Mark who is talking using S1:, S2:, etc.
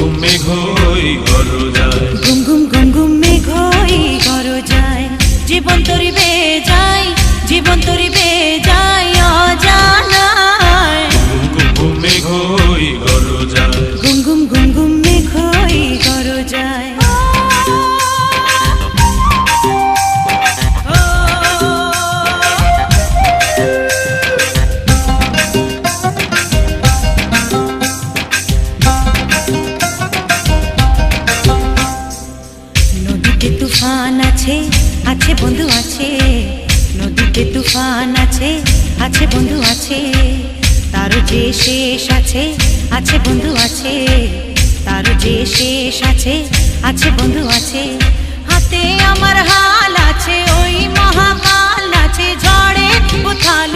S1: ঘুম মেঘ হই গরজায়,
S2: ঘুম ঘুম ঘুম ঘুম মেঘ হই গরজায়। জীবন তরি বেয়ে যায়, জীবন তরি বেয়ে যায় অজানায়।
S1: ঘুম ঘুম মেঘ হই গরজায়,
S2: ঘুম ঘুম ঘুম ঘুম মেঘ হই গরজায়। নদীতে তুফান আছে, আছে বন্ধু আছে। নদীতে তুফান আছে, আছে বন্ধু আছে। তারও যে শেষ আছে, আছে বন্ধু আছে। তারও যে শেষ আছে, আছে বন্ধু আছে। হাতে আমার হাল আছে, ওই মহাকাল আছে। ঝড়ে উথাল